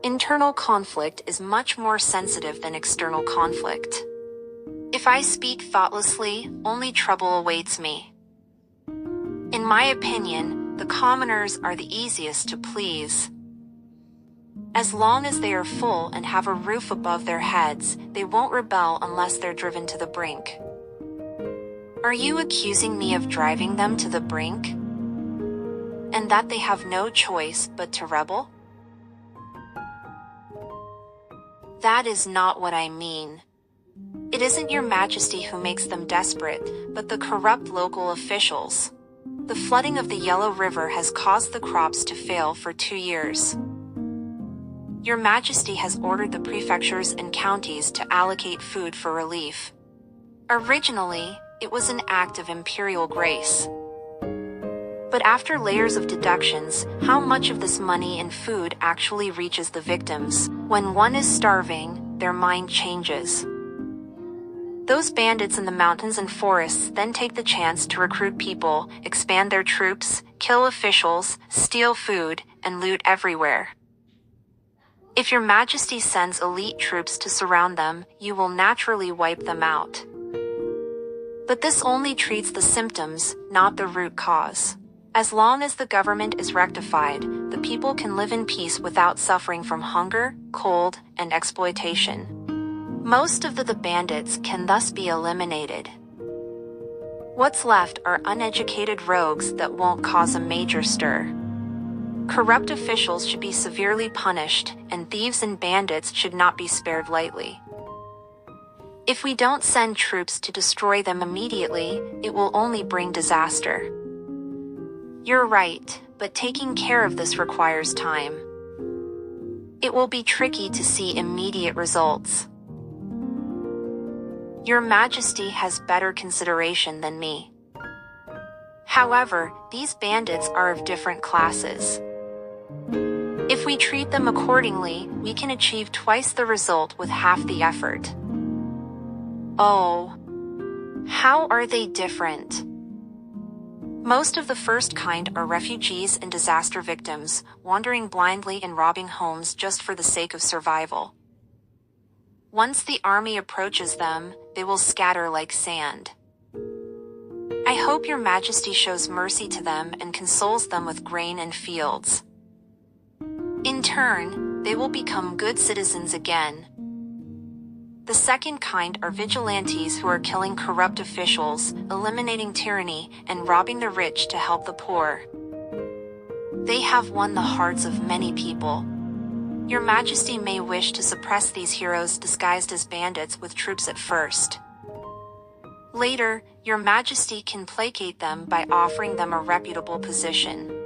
Internal conflict is much more sensitive than external conflict. If I speak thoughtlessly, only trouble awaits me. In my opinion, the commoners are the easiest to please. As long as they are full and have a roof above their heads, they won't rebel unless they're driven to the brink. Are you accusing me of driving them to the brink? And that they have no choice but to rebel? That is not what I mean. It isn't your Majesty who makes them desperate, but the corrupt local officials. The flooding of the Yellow River has caused the crops to fail for 2 years. Your Majesty has ordered the prefectures and counties to allocate food for relief. Originally, it was an act of imperial grace. But after layers of deductions, how much of this money and food actually reaches the victims? When one is starving, their mind changes. Those bandits in the mountains and forests then take the chance to recruit people, expand their troops, kill officials, steal food, and loot everywhere. If your Majesty sends elite troops to surround them, you will naturally wipe them out. But this only treats the symptoms, not the root cause. As long as the government is rectified, the people can live in peace without suffering from hunger, cold, and exploitation. Most of the bandits can thus be eliminated. What's left are uneducated rogues that won't cause a major stir. Corrupt officials should be severely punished, and thieves and bandits should not be spared lightly. If we don't send troops to destroy them immediately, it will only bring disaster. You're right, but taking care of this requires time. It will be tricky to see immediate results. Your Majesty has better consideration than me. However, these bandits are of different classes. If we treat them accordingly, we can achieve twice the result with half the effort. Oh, how are they different? Most of the first kind are refugees and disaster victims, wandering blindly and robbing homes just for the sake of survival. Once the army approaches them, they will scatter like sand. I hope your Majesty shows mercy to them and consoles them with grain and fields. In turn, they will become good citizens again. The second kind are vigilantes who are killing corrupt officials, eliminating tyranny, and robbing the rich to help the poor. They have won the hearts of many people. Your Majesty may wish to suppress these heroes disguised as bandits with troops at first. Later, your Majesty can placate them by offering them a reputable position.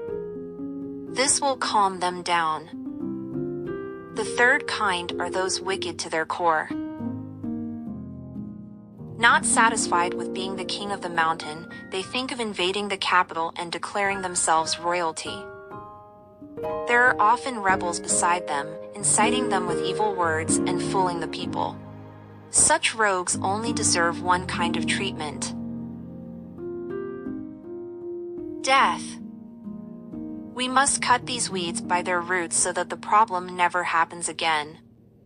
This will calm them down. The third kind are those wicked to their core. Not satisfied with being the king of the mountain, they think of invading the capital and declaring themselves royalty. There are often rebels beside them, inciting them with evil words and fooling the people. Such rogues only deserve one kind of treatment: death. We must cut these weeds by their roots so that the problem never happens again.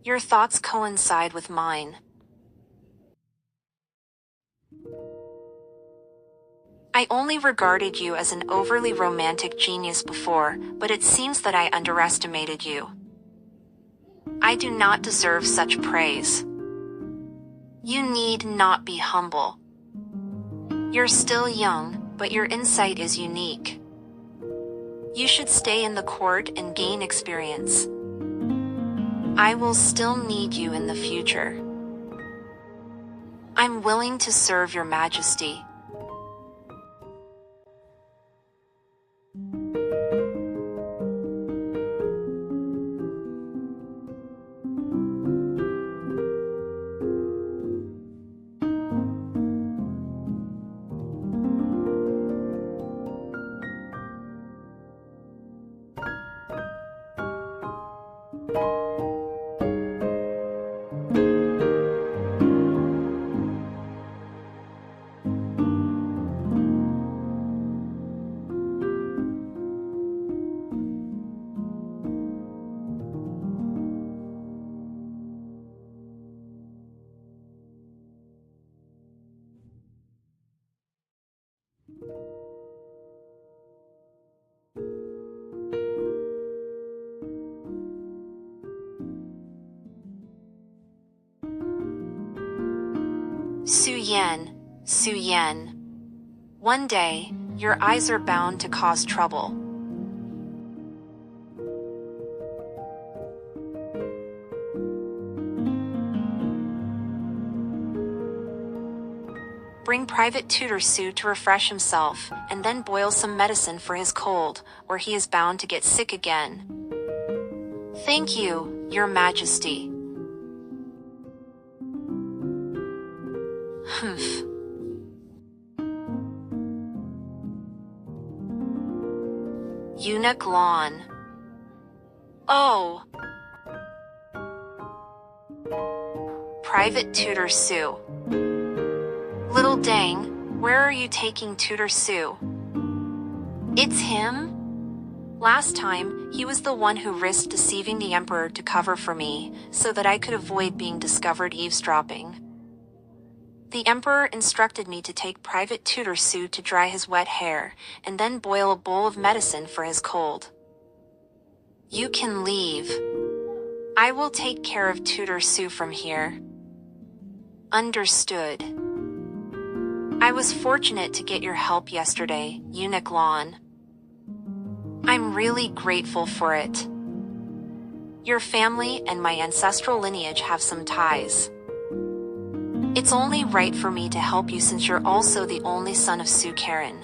Your thoughts coincide with mine. I only regarded you as an overly romantic genius before, but it seems that I underestimated you. I do not deserve such praise. You need not be humble. You're still young, but your insight is unique. You should stay in the court and gain experience. I will still need you in the future. I'm willing to serve your Majesty. Su Yan, Su Yan. One day, your eyes are bound to cause trouble. Bring Private Tutor Su to refresh himself, and then boil some medicine for his cold, or he is bound to get sick again. Thank you, Your Majesty. Humph. Eunuch Lawn. Oh. Private Tutor Su. Little Dang, where are you taking Tutor Su? It's him? Last time, he was the one who risked deceiving the Emperor to cover for me, so that I could avoid being discovered eavesdropping. The Emperor instructed me to take Private Tutor Su to dry his wet hair, and then boil a bowl of medicine for his cold. You can leave. I will take care of Tutor Su from here. Understood. I was fortunate to get your help yesterday, Eunuch Lawn. I'm really grateful for it. Your family and my ancestral lineage have some ties. It's only right for me to help you since you're also the only son of Su Karen.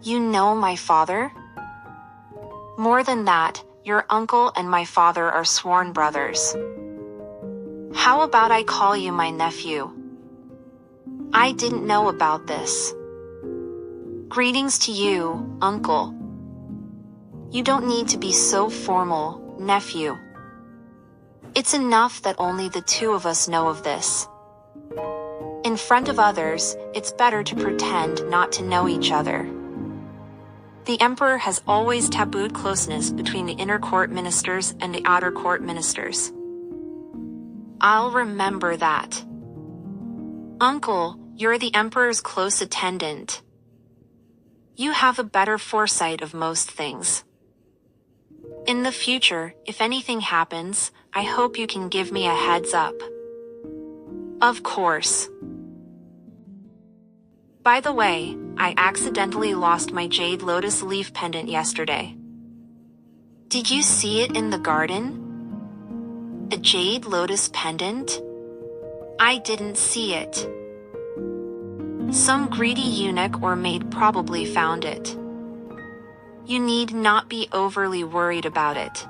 You know my father? More than that, your uncle and my father are sworn brothers. How about I call you my nephew? I didn't know about this. Greetings to you, uncle. You don't need to be so formal, nephew. It's enough that only the two of us know of this. In front of others, it's better to pretend not to know each other. The Emperor has always tabooed closeness between the inner court ministers and the outer court ministers. I'll remember that. Uncle, you're the Emperor's close attendant. You have a better foresight of most things. In the future, if anything happens, I hope you can give me a heads up. Of course. By the way, I accidentally lost my jade lotus leaf pendant yesterday. Did you see it in the garden? A jade lotus pendant? I didn't see it. Some greedy eunuch or maid probably found it. You need not be overly worried about it.